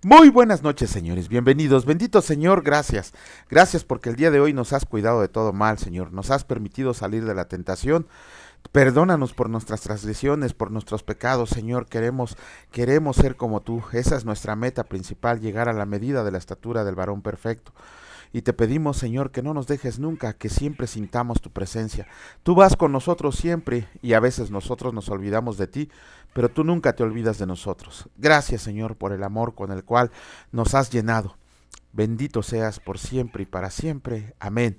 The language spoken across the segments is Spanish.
Muy buenas noches, señores, bienvenidos, bendito Señor, gracias, gracias porque el día de hoy nos has cuidado de todo mal, Señor, nos has permitido salir de la tentación. Perdónanos por nuestras transgresiones, por nuestros pecados, Señor, queremos ser como tú, esa es nuestra meta principal, llegar a la medida de la estatura del varón perfecto. Y te pedimos, Señor, que no nos dejes nunca, que siempre sintamos tu presencia. Tú vas con nosotros siempre y a veces nosotros nos olvidamos de ti, pero tú nunca te olvidas de nosotros. Gracias, Señor, por el amor con el cual nos has llenado. Bendito seas por siempre y para siempre. Amén.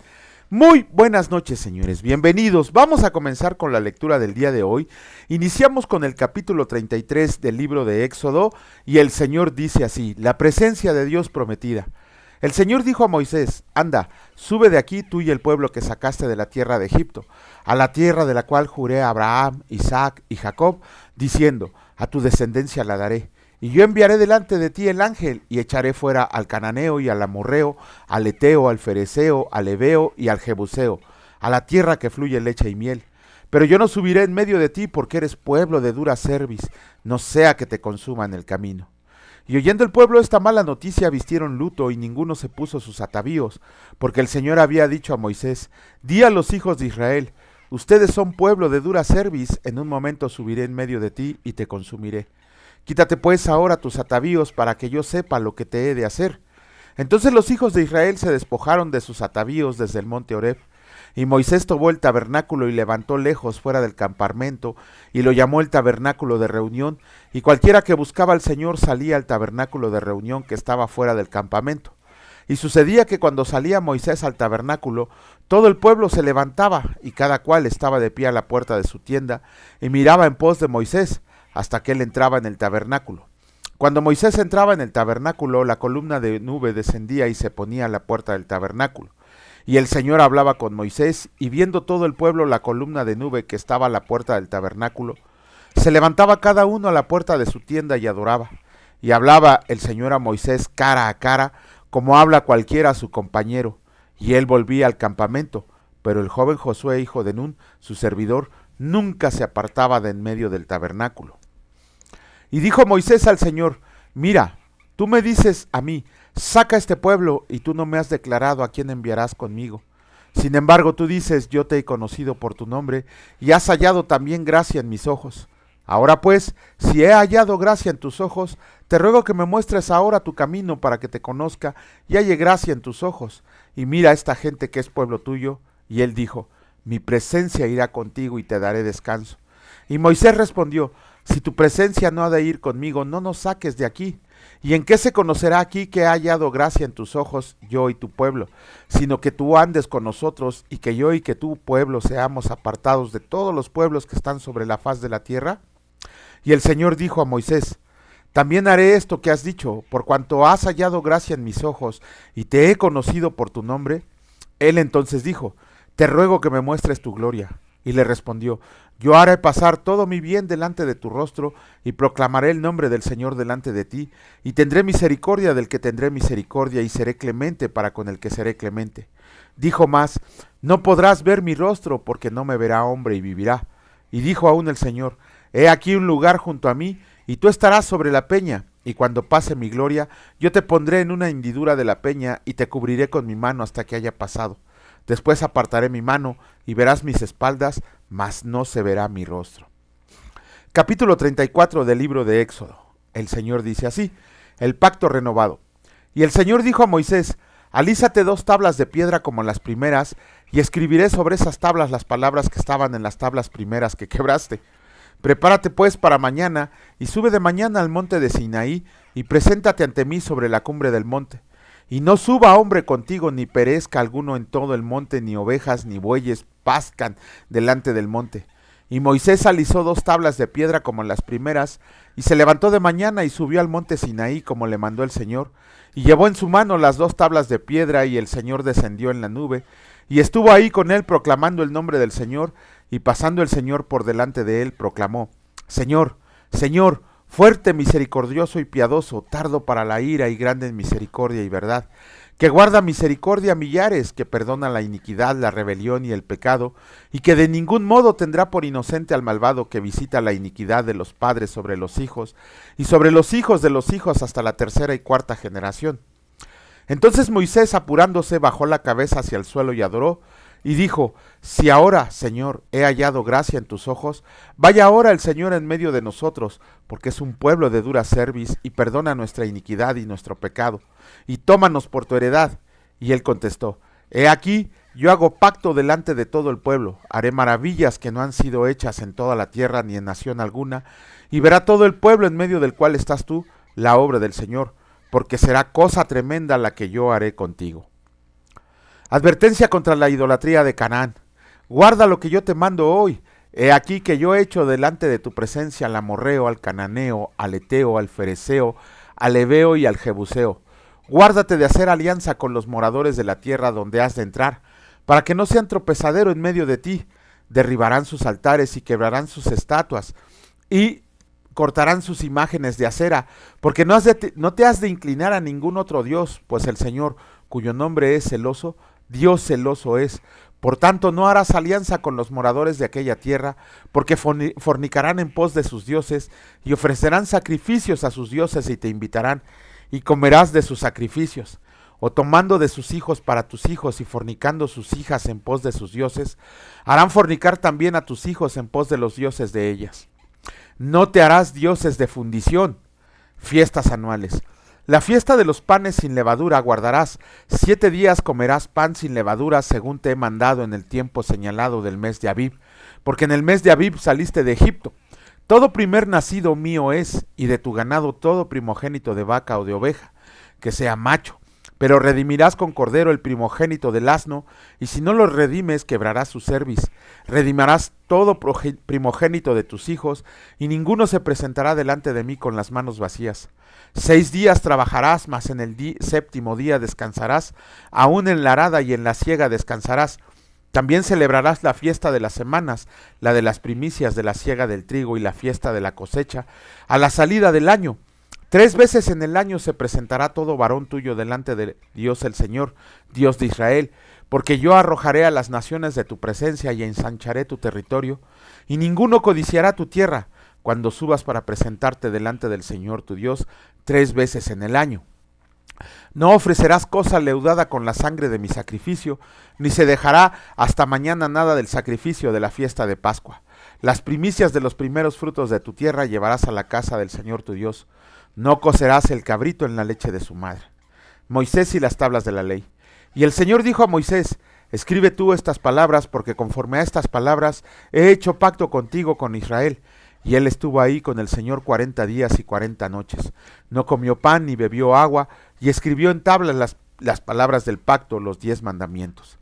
Muy buenas noches, señores, bienvenidos. Vamos a comenzar con la lectura del día de hoy. Iniciamos con el capítulo 33 del libro de Éxodo y el Señor dice así: la presencia de Dios prometida. El Señor dijo a Moisés: anda, sube de aquí tú y el pueblo que sacaste de la tierra de Egipto, a la tierra de la cual juré a Abraham, Isaac y Jacob, diciendo: a tu descendencia la daré. Y yo enviaré delante de ti el ángel, y echaré fuera al cananeo y al amorreo, al eteo, al fereceo, al heveo y al jebuseo, a la tierra que fluye leche y miel. Pero yo no subiré en medio de ti, porque eres pueblo de dura cerviz, no sea que te consuma en el camino. Y oyendo el pueblo esta mala noticia, vistieron luto, y ninguno se puso sus atavíos, porque el Señor había dicho a Moisés: di a los hijos de Israel: ustedes son pueblo de dura cerviz, en un momento subiré en medio de ti y te consumiré. Quítate pues ahora tus atavíos, para que yo sepa lo que te he de hacer. Entonces los hijos de Israel se despojaron de sus atavíos desde el monte Horeb. Y Moisés tomó el tabernáculo y levantó lejos fuera del campamento, y lo llamó el tabernáculo de reunión, y cualquiera que buscaba al Señor salía al tabernáculo de reunión que estaba fuera del campamento. Y sucedía que cuando salía Moisés al tabernáculo, todo el pueblo se levantaba, y cada cual estaba de pie a la puerta de su tienda, y miraba en pos de Moisés, hasta que él entraba en el tabernáculo. Cuando Moisés entraba en el tabernáculo, la columna de nube descendía y se ponía a la puerta del tabernáculo. Y el Señor hablaba con Moisés, y viendo todo el pueblo la columna de nube que estaba a la puerta del tabernáculo, se levantaba cada uno a la puerta de su tienda y adoraba. Y hablaba el Señor a Moisés cara a cara, como habla cualquiera a su compañero. Y él volvía al campamento, pero el joven Josué, hijo de Nun, su servidor, nunca se apartaba de en medio del tabernáculo. Y dijo Moisés al Señor: mira, tú me dices a mí: saca este pueblo, y tú no me has declarado a quién enviarás conmigo. Sin embargo, tú dices: yo te he conocido por tu nombre, y has hallado también gracia en mis ojos. Ahora pues, si he hallado gracia en tus ojos, te ruego que me muestres ahora tu camino para que te conozca y halle gracia en tus ojos. Y mira a esta gente que es pueblo tuyo. Y él dijo: mi presencia irá contigo y te daré descanso. Y Moisés respondió: si tu presencia no ha de ir conmigo, no nos saques de aquí. ¿Y en qué se conocerá aquí que he hallado gracia en tus ojos, yo y tu pueblo? Sino que tú andes con nosotros, y que yo y que tu pueblo seamos apartados de todos los pueblos que están sobre la faz de la tierra. Y el Señor dijo a Moisés: también haré esto que has dicho, por cuanto has hallado gracia en mis ojos, y te he conocido por tu nombre. Él entonces dijo: te ruego que me muestres tu gloria. Y le respondió: yo haré pasar todo mi bien delante de tu rostro, y proclamaré el nombre del Señor delante de ti, y tendré misericordia del que tendré misericordia, y seré clemente para con el que seré clemente. Dijo más: no podrás ver mi rostro, porque no me verá hombre y vivirá. Y dijo aún el Señor: he aquí un lugar junto a mí, y tú estarás sobre la peña, y cuando pase mi gloria, yo te pondré en una hendidura de la peña, y te cubriré con mi mano hasta que haya pasado. Después apartaré mi mano, y verás mis espaldas, mas no se verá mi rostro. Capítulo 34 del libro de Éxodo. El Señor dice así: el pacto renovado. Y el Señor dijo a Moisés: alízate 2 tablas de piedra como las primeras, y escribiré sobre esas tablas las palabras que estaban en las tablas primeras que quebraste. Prepárate pues para mañana, y sube de mañana al monte de Sinaí, y preséntate ante mí sobre la cumbre del monte. Y no suba hombre contigo, ni perezca alguno en todo el monte, ni ovejas ni bueyes pascan delante del monte. Y Moisés alisó 2 tablas de piedra como las primeras, y se levantó de mañana y subió al monte Sinaí como le mandó el Señor, y llevó en su mano las 2 tablas de piedra, y el Señor descendió en la nube, y estuvo ahí con él proclamando el nombre del Señor, y pasando el Señor por delante de él, proclamó: Señor, Señor, fuerte, misericordioso y piadoso, tardo para la ira y grande en misericordia y verdad, que guarda misericordia a millares, que perdona la iniquidad, la rebelión y el pecado, y que de ningún modo tendrá por inocente al malvado, que visita la iniquidad de los padres sobre los hijos, y sobre los hijos de los hijos hasta la tercera y cuarta generación. Entonces Moisés, apurándose, bajó la cabeza hacia el suelo y adoró, y dijo: si ahora, Señor, he hallado gracia en tus ojos, vaya ahora el Señor en medio de nosotros, porque es un pueblo de dura cerviz, y perdona nuestra iniquidad y nuestro pecado, y tómanos por tu heredad. Y él contestó: he aquí, yo hago pacto delante de todo el pueblo, haré maravillas que no han sido hechas en toda la tierra ni en nación alguna, y verá todo el pueblo en medio del cual estás tú, la obra del Señor, porque será cosa tremenda la que yo haré contigo. Advertencia contra la idolatría de Canaán. Guarda lo que yo te mando hoy. He aquí que yo he hecho delante de tu presencia al amorreo, al cananeo, al eteo, al fereceo, al heveo y al jebuseo. Guárdate de hacer alianza con los moradores de la tierra donde has de entrar, para que no sean tropezadero en medio de ti. Derribarán sus altares y quebrarán sus estatuas, y cortarán sus imágenes de acera, porque no te has de inclinar a ningún otro Dios, pues el Señor, cuyo nombre es celoso, Dios celoso es. Por tanto, no harás alianza con los moradores de aquella tierra, porque fornicarán en pos de sus dioses, y ofrecerán sacrificios a sus dioses, y te invitarán, y comerás de sus sacrificios. O tomando de sus hijos para tus hijos, y fornicando sus hijas en pos de sus dioses, harán fornicar también a tus hijos en pos de los dioses de ellas. No te harás dioses de fundición. Fiestas anuales. La fiesta de los panes sin levadura guardarás. 7 días comerás pan sin levadura, según te he mandado en el tiempo señalado del mes de Abib, porque en el mes de Abib saliste de Egipto. Todo primer nacido mío es, y de tu ganado todo primogénito de vaca o de oveja, que sea macho. Pero redimirás con cordero el primogénito del asno, y si no lo redimes, quebrarás su cerviz. Redimirás todo primogénito de tus hijos, y ninguno se presentará delante de mí con las manos vacías. 6 días trabajarás, mas en el séptimo día descansarás, aún en la arada y en la siega descansarás. También celebrarás la fiesta de las semanas, la de las primicias de la siega del trigo y la fiesta de la cosecha, a la salida del año. 3 veces en el año se presentará todo varón tuyo delante de Dios el Señor, Dios de Israel, porque yo arrojaré a las naciones de tu presencia y ensancharé tu territorio, y ninguno codiciará tu tierra, cuando subas para presentarte delante del Señor tu Dios 3 veces en el año. No ofrecerás cosa leudada con la sangre de mi sacrificio, ni se dejará hasta mañana nada del sacrificio de la fiesta de Pascua. Las primicias de los primeros frutos de tu tierra llevarás a la casa del Señor tu Dios. No cocerás el cabrito en la leche de su madre. Moisés y las tablas de la ley. Y el Señor dijo a Moisés: escribe tú estas palabras, porque conforme a estas palabras he hecho pacto contigo con Israel. Y él estuvo ahí con el Señor 40 días y 40 noches. No comió pan ni bebió agua, y escribió en tablas las palabras del pacto, los 10 mandamientos.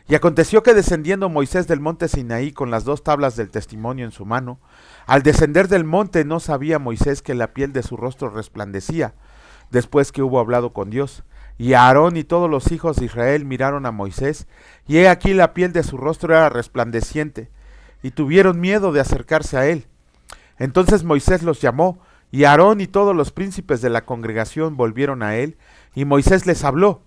Y aconteció que descendiendo Moisés del monte Sinaí con las 2 tablas del testimonio en su mano, al descender del monte no sabía Moisés que la piel de su rostro resplandecía, después que hubo hablado con Dios. Y Aarón y todos los hijos de Israel miraron a Moisés, y he aquí la piel de su rostro era resplandeciente, y tuvieron miedo de acercarse a él. Entonces Moisés los llamó, y Aarón y todos los príncipes de la congregación volvieron a él, y Moisés les habló.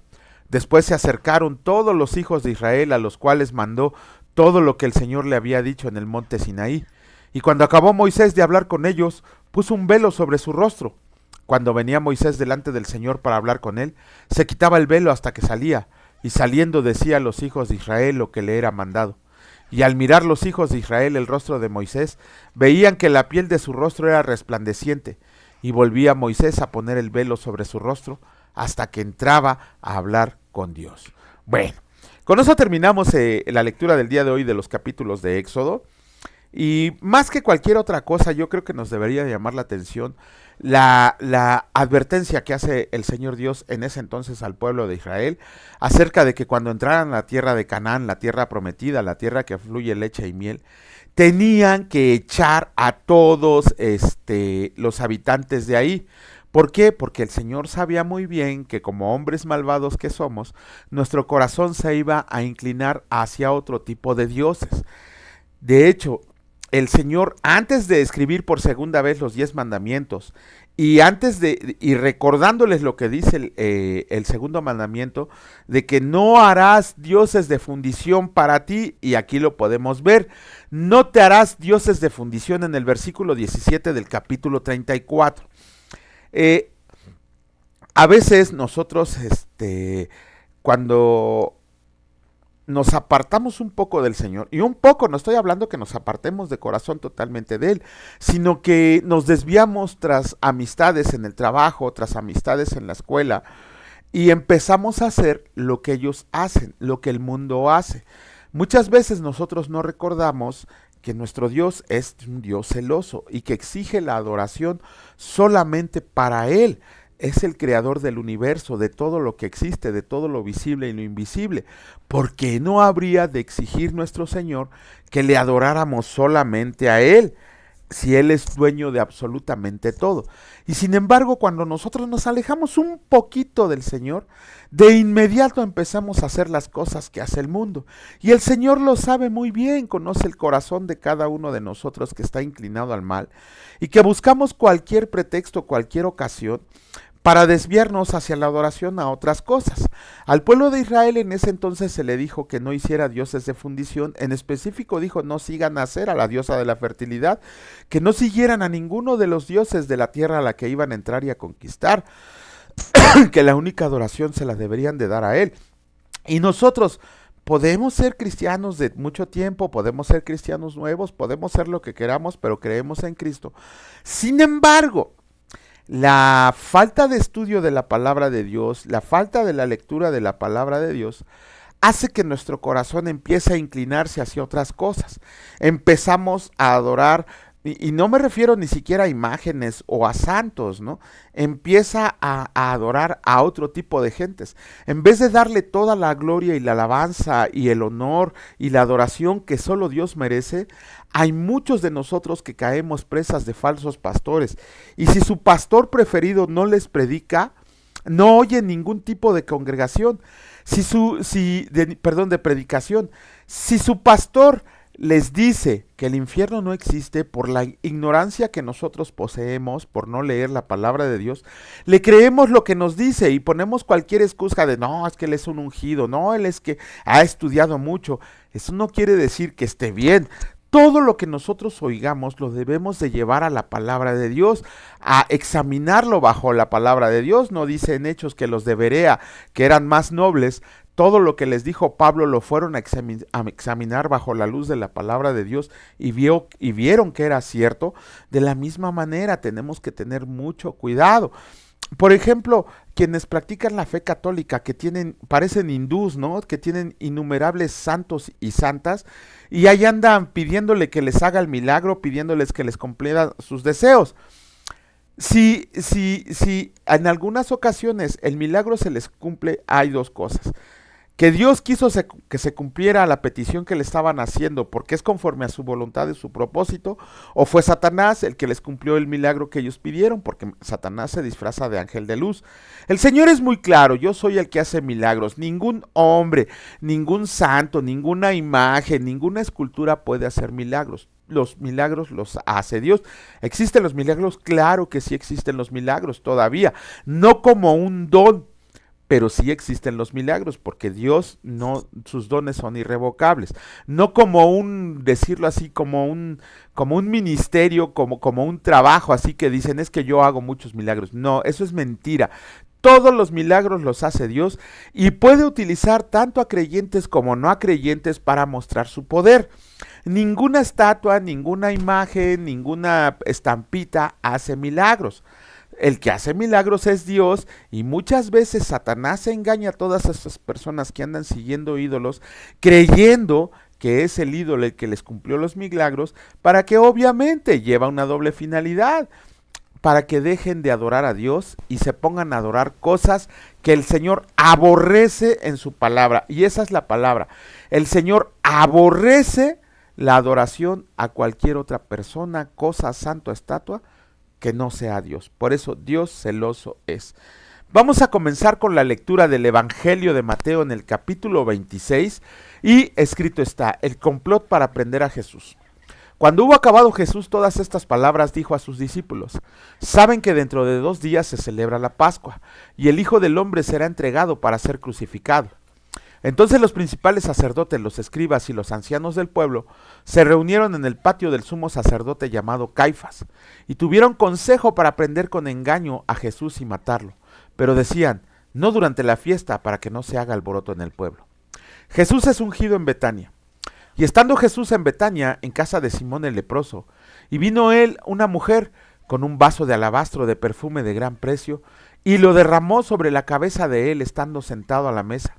Después se acercaron todos los hijos de Israel, a los cuales mandó todo lo que el Señor le había dicho en el monte Sinaí. Y cuando acabó Moisés de hablar con ellos, puso un velo sobre su rostro. Cuando venía Moisés delante del Señor para hablar con él, se quitaba el velo hasta que salía, y saliendo decía a los hijos de Israel lo que le era mandado. Y al mirar los hijos de Israel el rostro de Moisés, veían que la piel de su rostro era resplandeciente, y volvía Moisés a poner el velo sobre su rostro hasta que entraba a hablar con Dios. Bueno, con eso terminamos la lectura del día de hoy de los capítulos de Éxodo. Y más que cualquier otra cosa, yo creo que nos debería llamar la atención la advertencia que hace el Señor Dios en ese entonces al pueblo de Israel acerca de que cuando entraran a la tierra de Canaán, la tierra prometida, la tierra que fluye leche y miel, tenían que echar a todos los habitantes de ahí. ¿Por qué? Porque el Señor sabía muy bien que como hombres malvados que somos, nuestro corazón se iba a inclinar hacia otro tipo de dioses. De hecho, el Señor, antes de escribir por segunda vez los 10 mandamientos, y recordándoles lo que dice el segundo mandamiento, de que no harás dioses de fundición para ti, y aquí lo podemos ver, no te harás dioses de fundición en el versículo 17 del capítulo 34. A veces nosotros, cuando nos apartamos un poco del Señor, y un poco, no estoy hablando que nos apartemos de corazón totalmente de Él, sino que nos desviamos tras amistades en el trabajo, tras amistades en la escuela, y empezamos a hacer lo que ellos hacen, lo que el mundo hace. Muchas veces nosotros no recordamos que nuestro Dios es un Dios celoso y que exige la adoración solamente para Él. Es el creador del universo, de todo lo que existe, de todo lo visible y lo invisible. ¿Por qué no habría de exigir nuestro Señor que le adoráramos solamente a Él, si Él es dueño de absolutamente todo? Y sin embargo, cuando nosotros nos alejamos un poquito del Señor, de inmediato empezamos a hacer las cosas que hace el mundo. Y el Señor lo sabe muy bien, conoce el corazón de cada uno de nosotros que está inclinado al mal, y que buscamos cualquier pretexto, cualquier ocasión, para desviarnos hacia la adoración a otras cosas. Al pueblo de Israel en ese entonces se le dijo que no hiciera dioses de fundición, en específico dijo no sigan a hacer a la diosa de la fertilidad, que no siguieran a ninguno de los dioses de la tierra a la que iban a entrar y a conquistar, que la única adoración se la deberían de dar a Él. Y nosotros podemos ser cristianos de mucho tiempo, podemos ser cristianos nuevos, podemos ser lo que queramos, pero creemos en Cristo. Sin embargo, la falta de estudio de la palabra de Dios, la falta de la lectura de la palabra de Dios, hace que nuestro corazón empiece a inclinarse hacia otras cosas. Empezamos a adorar, y no me refiero ni siquiera a imágenes o a santos, ¿no? Empieza a adorar a otro tipo de gentes. En vez de darle toda la gloria y la alabanza y el honor y la adoración que solo Dios merece, hay muchos de nosotros que caemos presas de falsos pastores. Y si su pastor preferido no les predica, no oyen ningún tipo de congregación. De predicación. Si su pastor les dice que el infierno no existe por la ignorancia que nosotros poseemos, por no leer la palabra de Dios, le creemos lo que nos dice y ponemos cualquier excusa de no, es que él es un ungido, no, él es que ha estudiado mucho. Eso no quiere decir que esté bien. Todo lo que nosotros oigamos lo debemos de llevar a la palabra de Dios, a examinarlo bajo la palabra de Dios. No dice en Hechos que los de Berea, que eran más nobles, todo lo que les dijo Pablo lo fueron a examinar bajo la luz de la palabra de Dios y vieron que era cierto. De la misma manera tenemos que tener mucho cuidado. Por ejemplo, quienes practican la fe católica, que parecen hindús, ¿no? Que tienen innumerables santos y santas, y ahí andan pidiéndole que les haga el milagro, pidiéndoles que les cumpla sus deseos. Si en algunas ocasiones el milagro se les cumple, hay dos cosas. Que Dios quiso que se cumpliera la petición que le estaban haciendo porque es conforme a su voluntad y su propósito, o fue Satanás el que les cumplió el milagro que ellos pidieron, porque Satanás se disfraza de ángel de luz. El Señor es muy claro: yo soy el que hace milagros. Ningún hombre, ningún santo, ninguna imagen, ninguna escultura puede hacer milagros. Los milagros los hace Dios. ¿Existen los milagros? Claro que sí existen los milagros todavía, no como un don, pero sí existen los milagros, porque Dios no, sus dones son irrevocables. No como decirlo así, como un ministerio, como un trabajo, así que dicen es que yo hago muchos milagros. No, eso es mentira. Todos los milagros los hace Dios y puede utilizar tanto a creyentes como no a creyentes para mostrar su poder. Ninguna estatua, ninguna imagen, ninguna estampita hace milagros. El que hace milagros es Dios, y muchas veces Satanás engaña a todas esas personas que andan siguiendo ídolos, creyendo que es el ídolo el que les cumplió los milagros, para que obviamente lleva una doble finalidad, para que dejen de adorar a Dios y se pongan a adorar cosas que el Señor aborrece en su palabra. Y esa es la palabra. El Señor aborrece la adoración a cualquier otra persona, cosa, santo, estatua, que no sea Dios. Por eso Dios celoso es. Vamos a comenzar con la lectura del Evangelio de Mateo en el capítulo 26, y escrito está: el complot para prender a Jesús. Cuando hubo acabado Jesús todas estas palabras, dijo a sus discípulos: saben que dentro de 2 días se celebra la Pascua, y el Hijo del Hombre será entregado para ser crucificado. Entonces los principales sacerdotes, los escribas y los ancianos del pueblo se reunieron en el patio del sumo sacerdote llamado Caifás, y tuvieron consejo para prender con engaño a Jesús y matarlo. Pero decían: no durante la fiesta, para que no se haga alboroto en el pueblo. Jesús es ungido en Betania. Y estando Jesús en Betania, en casa de Simón el leproso, y vino él una mujer con un vaso de alabastro de perfume de gran precio, y lo derramó sobre la cabeza de él estando sentado a la mesa.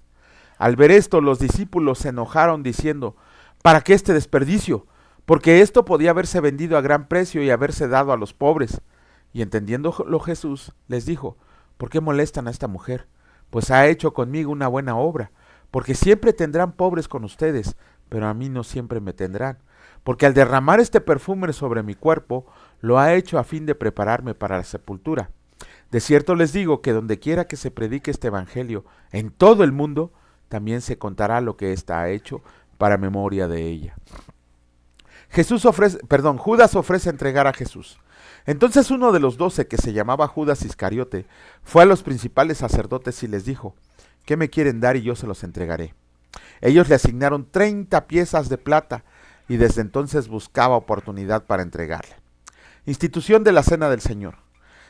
Al ver esto, los discípulos se enojaron diciendo: ¿para qué este desperdicio? Porque esto podía haberse vendido a gran precio y haberse dado a los pobres. Y entendiéndolo Jesús, les dijo: ¿por qué molestan a esta mujer? Pues ha hecho conmigo una buena obra, porque siempre tendrán pobres con ustedes, pero a mí no siempre me tendrán, porque al derramar este perfume sobre mi cuerpo, lo ha hecho a fin de prepararme para la sepultura. De cierto les digo que donde quiera que se predique este evangelio en todo el mundo, también se contará lo que ésta ha hecho para memoria de ella. Judas ofrece entregar a Jesús. Entonces uno de los 12, que se llamaba Judas Iscariote, fue a los principales sacerdotes y les dijo: ¿qué me quieren dar y yo se los entregaré? Ellos le asignaron 30 piezas de plata y desde entonces buscaba oportunidad para entregarle. Institución de la Cena del Señor.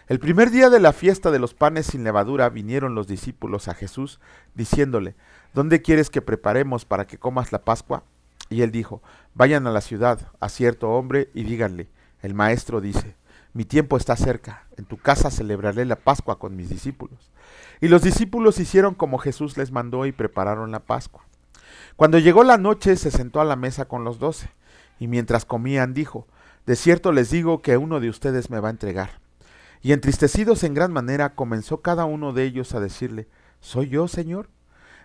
El primer día de la fiesta de los panes sin levadura vinieron los discípulos a Jesús diciéndole: ¿dónde quieres que preparemos para que comas la Pascua? Y él dijo: vayan a la ciudad, a cierto hombre, y díganle: el maestro dice, mi tiempo está cerca, en tu casa celebraré la Pascua con mis discípulos. Y los discípulos hicieron como Jesús les mandó y prepararon la Pascua. Cuando llegó la noche, se sentó a la mesa con los 12, y mientras comían dijo: de cierto les digo que uno de ustedes me va a entregar. Y entristecidos en gran manera, comenzó cada uno de ellos a decirle: ¿soy yo, Señor?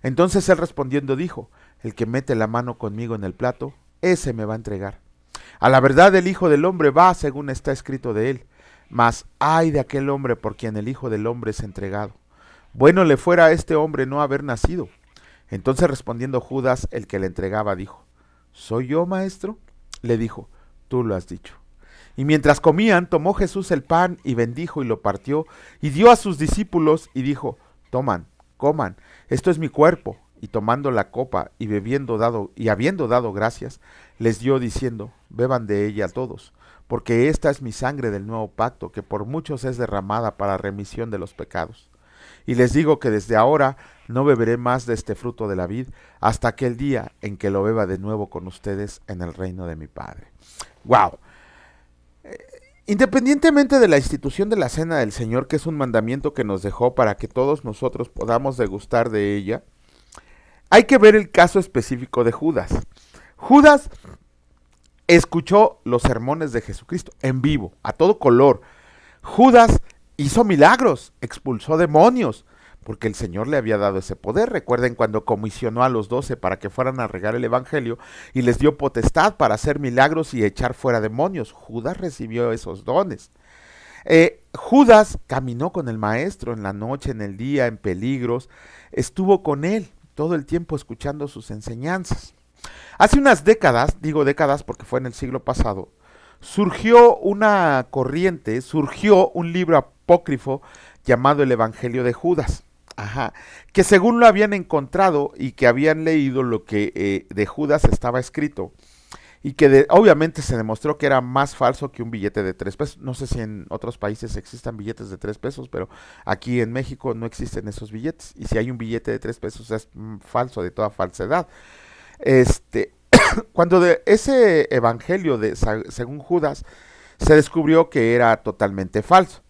Entonces él respondiendo dijo: el que mete la mano conmigo en el plato, ese me va a entregar. A la verdad el Hijo del Hombre va según está escrito de él, mas ay de aquel hombre por quien el Hijo del Hombre es entregado. Bueno le fuera a este hombre no haber nacido. Entonces respondiendo Judas, el que le entregaba, dijo: ¿soy yo, maestro? Le dijo: tú lo has dicho. Y mientras comían, tomó Jesús el pan y bendijo y lo partió y dio a sus discípulos y dijo: toman, coman, esto es mi cuerpo. Y tomando la copa y habiendo dado gracias, les dio diciendo: beban de ella todos, porque esta es mi sangre del nuevo pacto, que por muchos es derramada para remisión de los pecados. Y les digo que desde ahora no beberé más de este fruto de la vid, hasta aquel día en que lo beba de nuevo con ustedes en el reino de mi Padre. ¡Wow! Independientemente de la institución de la Cena del Señor, que es un mandamiento que nos dejó para que todos nosotros podamos degustar de ella, hay que ver el caso específico de Judas. Judas escuchó los sermones de Jesucristo en vivo, a todo color. Judas hizo milagros, expulsó demonios, porque el Señor le había dado ese poder. Recuerden cuando comisionó a los 12 para que fueran a regar el evangelio y les dio potestad para hacer milagros y echar fuera demonios. Judas recibió esos dones. Judas caminó con el maestro en la noche, en el día, en peligros, estuvo con él todo el tiempo escuchando sus enseñanzas. Hace unas décadas, digo décadas porque fue en el siglo pasado, surgió una corriente, surgió un libro apócrifo llamado el Evangelio de Judas, que según lo habían encontrado y que habían leído lo que de Judas estaba escrito, y que obviamente se demostró que era más falso que un billete de 3 pesos. No sé si en otros países existan billetes de 3 pesos, pero aquí en México no existen esos billetes. Y si hay un billete de 3 pesos es falso, de toda falsedad. Cuando de ese evangelio según Judas se descubrió que era totalmente falso.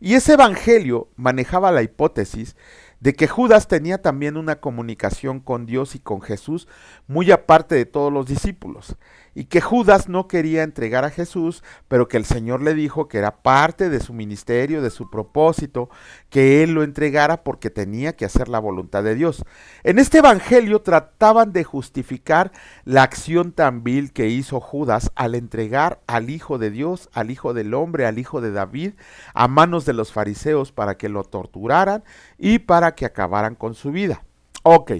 Y ese evangelio manejaba la hipótesis de que Judas tenía también una comunicación con Dios y con Jesús muy aparte de todos los discípulos, y que Judas no quería entregar a Jesús, pero que el Señor le dijo que era parte de su ministerio, de su propósito, que él lo entregara porque tenía que hacer la voluntad de Dios. En este evangelio trataban de justificar la acción tan vil que hizo Judas al entregar al Hijo de Dios, al Hijo del Hombre, al Hijo de David, a manos de los fariseos para que lo torturaran y para que acabaran con su vida. Ok,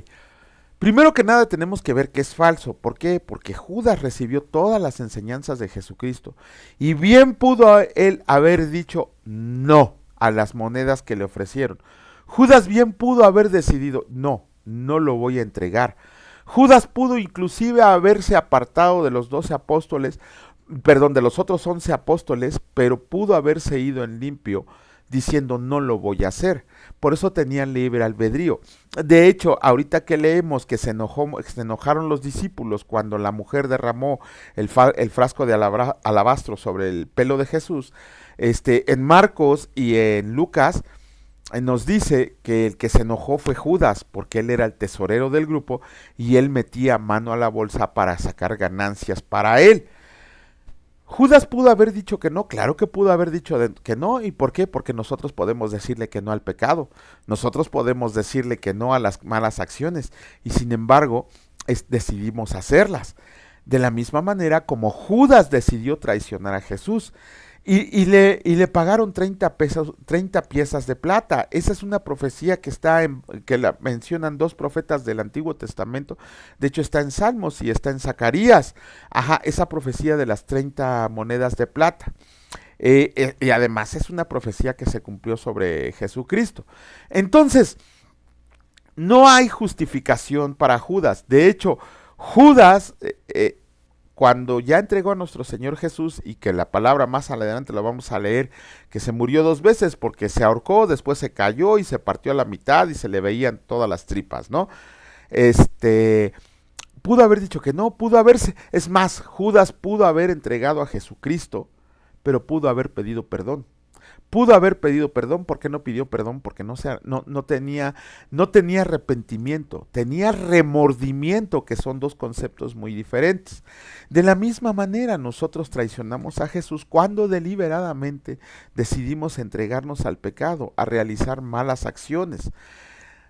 Primero que nada tenemos que ver que es falso. ¿Por qué? Porque Judas recibió todas las enseñanzas de Jesucristo. Y bien pudo él haber dicho no a las monedas que le ofrecieron. Judas bien pudo haber decidido, no, no lo voy a entregar. Judas pudo inclusive haberse apartado de los 12 apóstoles, perdón, de los otros 11 apóstoles, pero pudo haberse ido en limpio diciendo no lo voy a hacer. Por eso tenían libre albedrío. De hecho, ahorita que leemos que se enojaron los discípulos cuando la mujer derramó el frasco de alabastro sobre el pelo de Jesús, en Marcos y en Lucas nos dice que el que se enojó fue Judas, porque él era el tesorero del grupo y él metía mano a la bolsa para sacar ganancias para él. Judas pudo haber dicho que no, claro que pudo haber dicho que no. ¿Y por qué? Porque nosotros podemos decirle que no al pecado, nosotros podemos decirle que no a las malas acciones, y sin embargo decidimos hacerlas. De la misma manera como Judas decidió traicionar a Jesús. Y le pagaron 30 piezas de plata. Esa es una profecía que la mencionan dos profetas del Antiguo Testamento. De hecho está en Salmos y está en Zacarías. Ajá, esa profecía de las 30 monedas de plata. Y además es una profecía que se cumplió sobre Jesucristo. Entonces, no hay justificación para Judas. De hecho, Judas cuando ya entregó a nuestro Señor Jesús, y que la palabra más adelante la vamos a leer, que se murió 2 veces porque se ahorcó, después se cayó y se partió a la mitad y se le veían todas las tripas, ¿no? Pudo haber dicho que no, pudo haberse, es más, Judas pudo haber entregado a Jesucristo, pero pudo haber pedido perdón. Pudo haber pedido perdón. ¿Por qué no pidió perdón? Porque no tenía arrepentimiento, tenía remordimiento, que son dos conceptos muy diferentes. De la misma manera nosotros traicionamos a Jesús cuando deliberadamente decidimos entregarnos al pecado, a realizar malas acciones.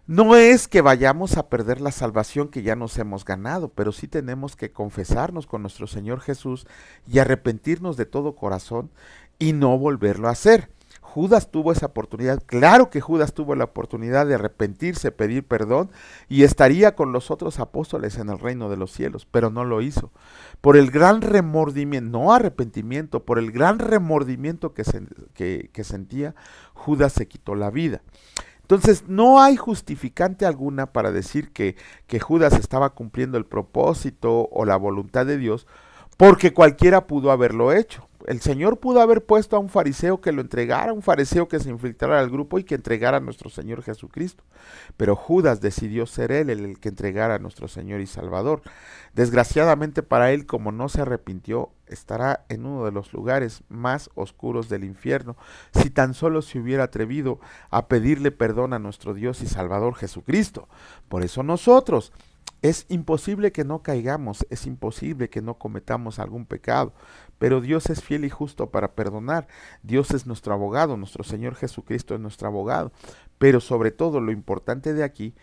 No es que vayamos a perder la salvación que ya nos hemos ganado, pero sí tenemos que confesarnos con nuestro Señor Jesús y arrepentirnos de todo corazón y no volverlo a hacer. Judas tuvo esa oportunidad, claro que Judas tuvo la oportunidad de arrepentirse, pedir perdón y estaría con los otros apóstoles en el reino de los cielos, pero no lo hizo. Por el gran remordimiento, no arrepentimiento, por el gran remordimiento que sentía, Judas se quitó la vida. Entonces no hay justificante alguna para decir que Judas estaba cumpliendo el propósito o la voluntad de Dios, porque cualquiera pudo haberlo hecho. El Señor pudo haber puesto a un fariseo que lo entregara, un fariseo que se infiltrara al grupo y que entregara a nuestro Señor Jesucristo. Pero Judas decidió ser él el que entregara a nuestro Señor y Salvador. Desgraciadamente para él, como no se arrepintió, estará en uno de los lugares más oscuros del infierno, si tan solo se hubiera atrevido a pedirle perdón a nuestro Dios y Salvador Jesucristo. Por eso nosotros, es imposible que no caigamos, es imposible que no cometamos algún pecado, pero Dios es fiel y justo para perdonar. Dios es nuestro abogado, nuestro Señor Jesucristo es nuestro abogado. Pero sobre todo lo importante de aquí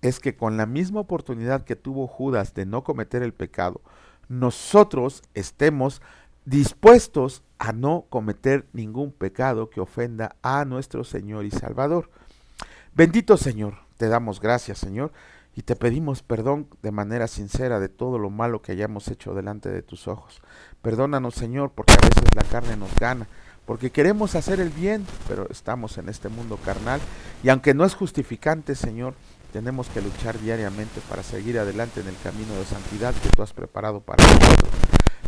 es que con la misma oportunidad que tuvo Judas de no cometer el pecado, nosotros estemos dispuestos a no cometer ningún pecado que ofenda a nuestro Señor y Salvador. Bendito Señor, te damos gracias, Señor, y te pedimos perdón de manera sincera de todo lo malo que hayamos hecho delante de tus ojos. Perdónanos, Señor, porque a veces la carne nos gana, porque queremos hacer el bien, pero estamos en este mundo carnal, y aunque no es justificante, Señor, tenemos que luchar diariamente para seguir adelante en el camino de santidad que tú has preparado para nosotros.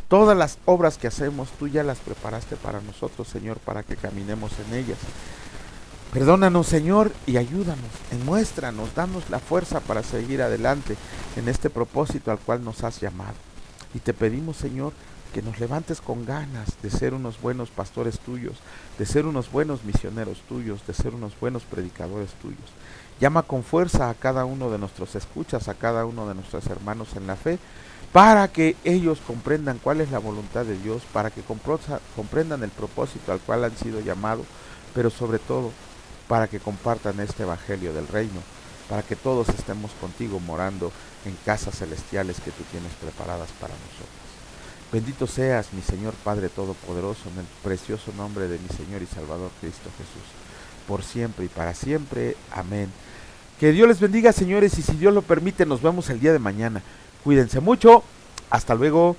Todas las obras que hacemos, tú ya las preparaste para nosotros, Señor, para que caminemos en ellas. Perdónanos, Señor, y ayúdanos, muéstranos, danos la fuerza para seguir adelante en este propósito al cual nos has llamado. Y te pedimos, Señor, que nos levantes con ganas de ser unos buenos pastores tuyos, de ser unos buenos misioneros tuyos, de ser unos buenos predicadores tuyos. Llama con fuerza a cada uno de nuestros escuchas, a cada uno de nuestros hermanos en la fe, para que ellos comprendan cuál es la voluntad de Dios, para que comprendan el propósito al cual han sido llamados, pero sobre todo, para que compartan este evangelio del reino, para que todos estemos contigo morando en casas celestiales que tú tienes preparadas para nosotros. Bendito seas, mi Señor Padre Todopoderoso, en el precioso nombre de mi Señor y Salvador Cristo Jesús, por siempre y para siempre. Amén. Que Dios les bendiga, señores, y si Dios lo permite, nos vemos el día de mañana. Cuídense mucho. Hasta luego.